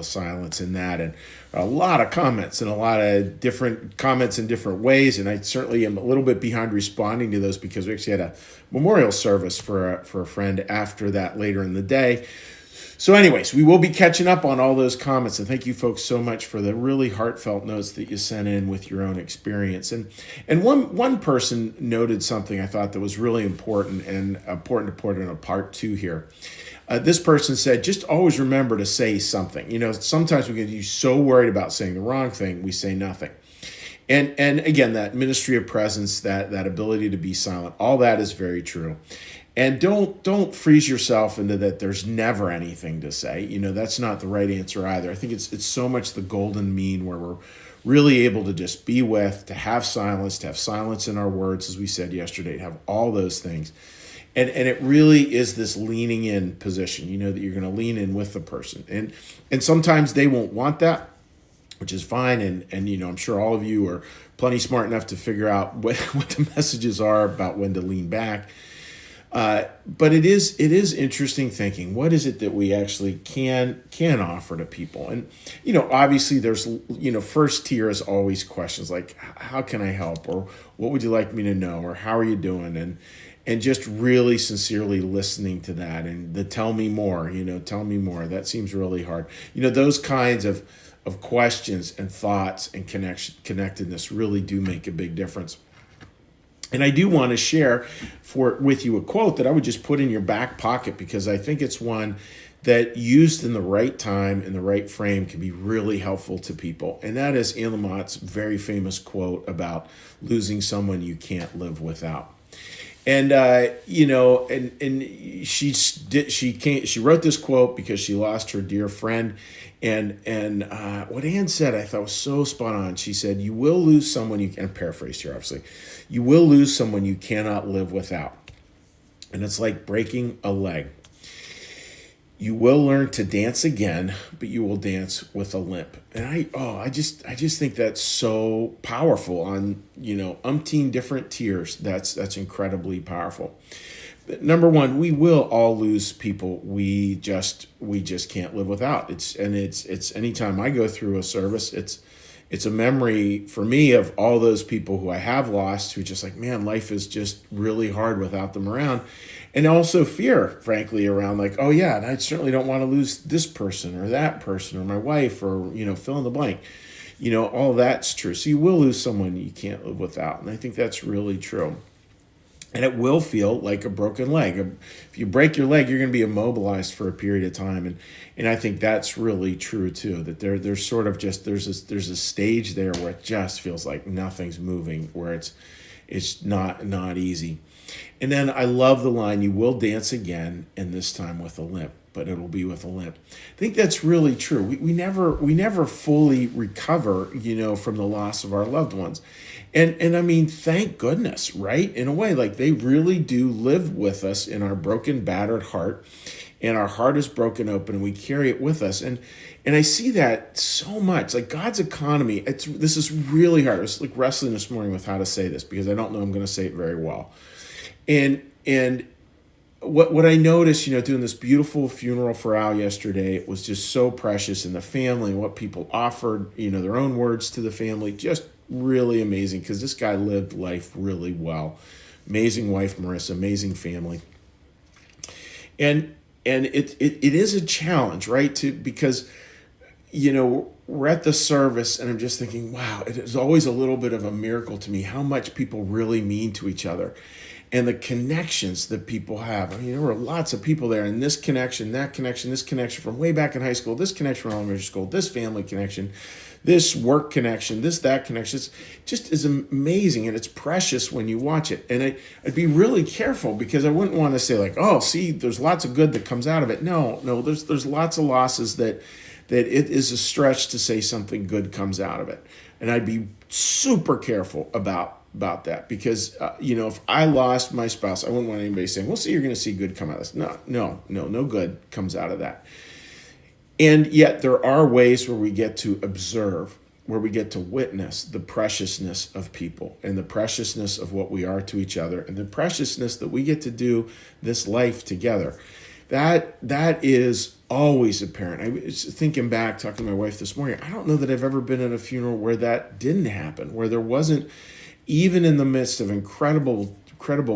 of silence in that. And a lot of comments and a lot of different comments in different ways. And I certainly am a little bit behind responding to those because we actually had a memorial service for a friend after that later in the day. So anyways, we will be catching up on all those comments, and thank you folks so much for the really heartfelt notes that you sent in with your own experience. And one person noted something I thought that was really important and important to put in a part 2 here. This person said, just always remember to say something. You know, sometimes we get so worried about saying the wrong thing, we say nothing. And again, that ministry of presence, that ability to be silent, all that is very true. And don't freeze yourself into that there's never anything to say. You know, that's not the right answer either. I think it's so much the golden mean where we're really able to just be with, to have silence in our words, as we said yesterday, to have all those things. And it really is this leaning in position, you know, that you're going to lean in with the person. And sometimes they won't want that, which is fine. And you know, I'm sure all of you are plenty smart enough to figure out what the messages are about when to lean back. But it is interesting thinking, what is it that we actually can offer to people? And, you know, obviously there's, you know, first tier is always questions like, how can I help? Or what would you like me to know? Or how are you doing? And just really sincerely listening to that and the tell me more, that seems really hard. You know, those kinds of questions and thoughts and connectedness really do make a big difference. And I do want to share with you a quote that I would just put in your back pocket because I think it's one that used in the right time, in the right frame, can be really helpful to people. And that is Anne Lamott's very famous quote about losing someone you can't live without. And you know, and she wrote this quote because she lost her dear friend. And what Anne said, I thought was so spot on. She said, "You will lose someone you can." Paraphrase here, obviously. You will lose someone you cannot live without, and it's like breaking a leg. You will learn to dance again, but you will dance with a limp. And I just think that's so powerful on, you know, umpteen different tiers. That's incredibly powerful. But number one, we will all lose people we just can't live without. It's anytime I go through a service, it's a memory for me of all those people who I have lost, who just like, man, life is just really hard without them around. And also fear, frankly, around like, oh yeah, and I certainly don't want to lose this person or that person or my wife or, you know, fill in the blank. You know, all that's true. So you will lose someone you can't live without. And I think that's really true. And it will feel like a broken leg. If you break your leg, you're going to be immobilized for a period of time. And I think that's really true too, that there's sort of just, there's a stage there where it just feels like nothing's moving, where it's not easy. And then I love the line, you will dance again, and this time with a limp, but it'll be with a limp. I think that's really true. We never fully recover, you know, from the loss of our loved ones. And I mean, thank goodness, right? In a way, like they really do live with us in our broken, battered heart, and our heart is broken open and we carry it with us. And I see that so much, like God's economy. This is really hard. I was like wrestling this morning with how to say this because I don't know I'm going to say it very well. And what I noticed, you know, doing this beautiful funeral for Al yesterday, it was just so precious, and the family and what people offered, you know, their own words to the family, just really amazing because this guy lived life really well. Amazing wife, Marissa, amazing family. And it is a challenge, right? Because, you know, we're at the service and I'm just thinking, wow, it is always a little bit of a miracle to me how much people really mean to each other. And the connections that people have. I mean, there were lots of people there, and this connection, that connection, this connection from way back in high school, this connection from elementary school, this family connection, this work connection, that connection. It's just is amazing, and it's precious when you watch it. And I'd be really careful because I wouldn't want to say like, oh, see, there's lots of good that comes out of it. No, there's lots of losses that it is a stretch to say something good comes out of it. And I'd be super careful about that because, you know, if I lost my spouse, I wouldn't want anybody saying, well, see, you're going to see good come out of this. No good comes out of that. And yet there are ways where we get to observe, where we get to witness the preciousness of people and the preciousness of what we are to each other and the preciousness that we get to do this life together. That is always apparent. I was thinking back, talking to my wife this morning, I don't know that I've ever been at a funeral where that didn't happen, where there wasn't, even in the midst of incredible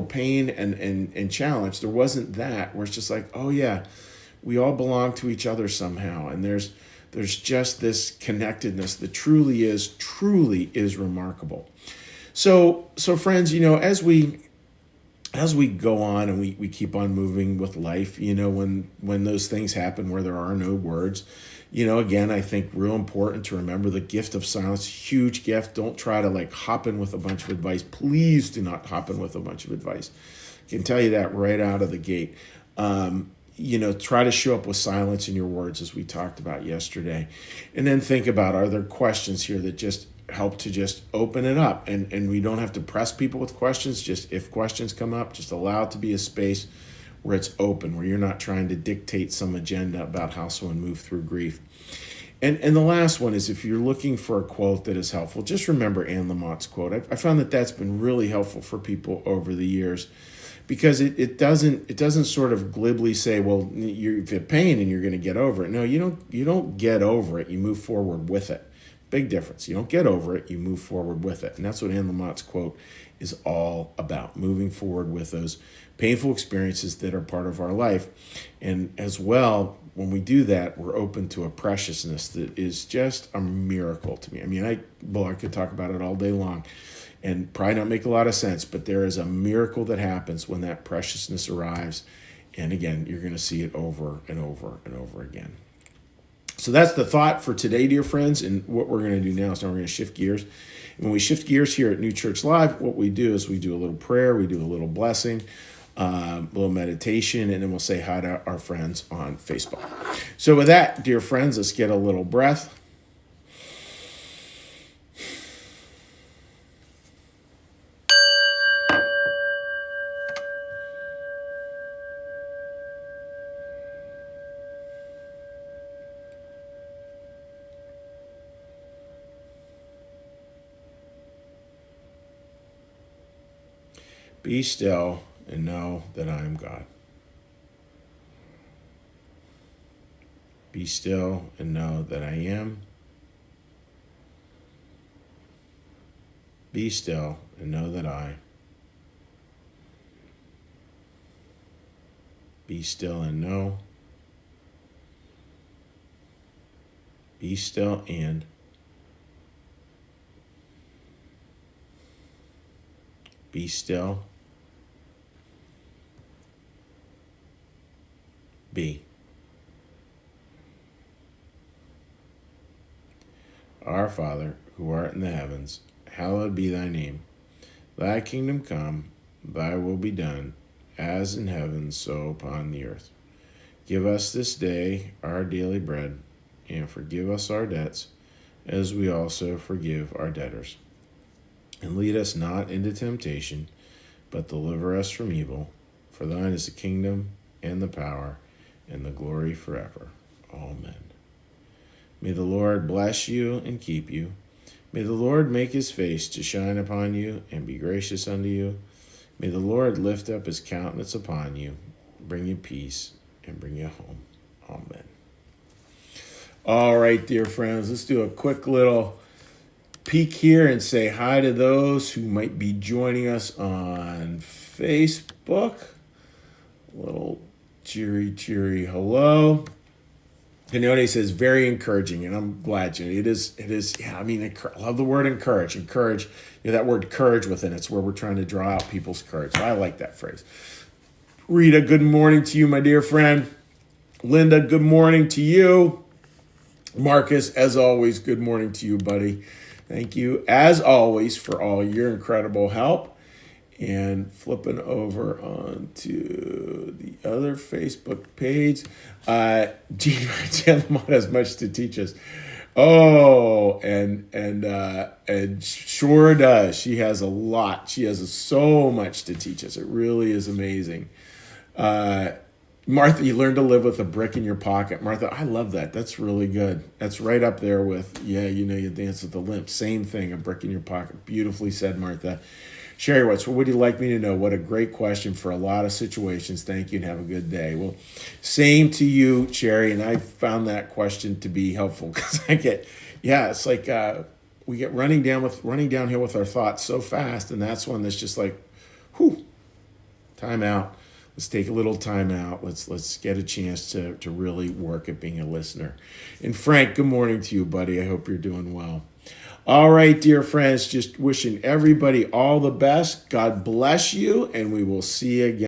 pain and challenge, there wasn't that where it's just like, oh yeah, we all belong to each other somehow. And there's just this connectedness that truly is remarkable. So friends, as we go on and we keep on moving with life, when those things happen where there are no words, again, I think real important to remember the gift of silence, huge gift. Don't try to hop in with a bunch of advice. Please do not hop in with a bunch of advice. I can tell you that right out of the gate. Try to show up with silence in your words, as we talked about yesterday. And then think about, are there questions here that just help to just open it up? And we don't have to press people with questions. Just if questions come up, just allow it to be a space where it's open, where you're not trying to dictate some agenda about how someone moved through grief. And the last one is, if you're looking for a quote that is helpful, just remember Anne Lamott's quote. I found that that's been really helpful for people over the years, because it doesn't sort of glibly say, well, you have pain and you're going to get over it. No, you don't get over it. You move forward with it. Big difference. You don't get over it. You move forward with it. And that's what Anne Lamott's quote is all about, moving forward with those painful experiences that are part of our life. And as well, when we do that, we're open to a preciousness that is just a miracle to me. I mean, I could talk about it all day long and probably not make a lot of sense, but there is a miracle that happens when that preciousness arrives. And again, you're going to see it over and over and over again. So that's the thought for today, dear friends. And what we're going to do now is we're going to shift gears. And when we shift gears here at New Church Live, what we do is we do a little prayer, we do a little blessing, a little meditation, and then we'll say hi to our friends on Facebook. So with that, dear friends, let's get a little breath. Be still and know that I am God. Be still and know that I am. Be still and know that I. Be still and know. Be still and. Be still. Be. Our Father, who art in the heavens, hallowed be thy name. Thy kingdom come, thy will be done, as in heaven, so upon the earth. Give us this day our daily bread, and forgive us our debts, as we also forgive our debtors. And lead us not into temptation, but deliver us from evil. For thine is the kingdom, and the power, and the glory forever. Amen. May the Lord bless you and keep you. May the Lord make his face to shine upon you and be gracious unto you. May the Lord lift up his countenance upon you, bring you peace, and bring you home. Amen. All right, dear friends, let's do a quick little peek here and say hi to those who might be joining us on Facebook. A little cheery hello. Canone says very encouraging, and I'm glad, Jenny. It is. Yeah, I mean, I love the word encourage. Encourage, that word courage within it's where we're trying to draw out people's courage. So I like that phrase. Rita, good morning to you, my dear friend. Linda, good morning to you. Marcus, as always, good morning to you, buddy. Thank you, as always, for all your incredible help. And flipping over onto the other Facebook page, Jean Lamont has much to teach us. Oh, and sure does. She has a lot. She has so much to teach us. It really is amazing. Martha, you learn to live with a brick in your pocket. Martha, I love that. That's really good. That's right up there with, you dance with the limp. Same thing, a brick in your pocket. Beautifully said, Martha. Sherry, what would you like me to know? What a great question for a lot of situations. Thank you and have a good day. Well, same to you, Sherry. And I found that question to be helpful because it's like we get running downhill with our thoughts so fast. And that's one that's just like, whew, time out. Let's take a little time out. Let's get a chance to really work at being a listener. And Frank, good morning to you, buddy. I hope you're doing well. All right, dear friends, just wishing everybody all the best. God bless you, and we will see you again.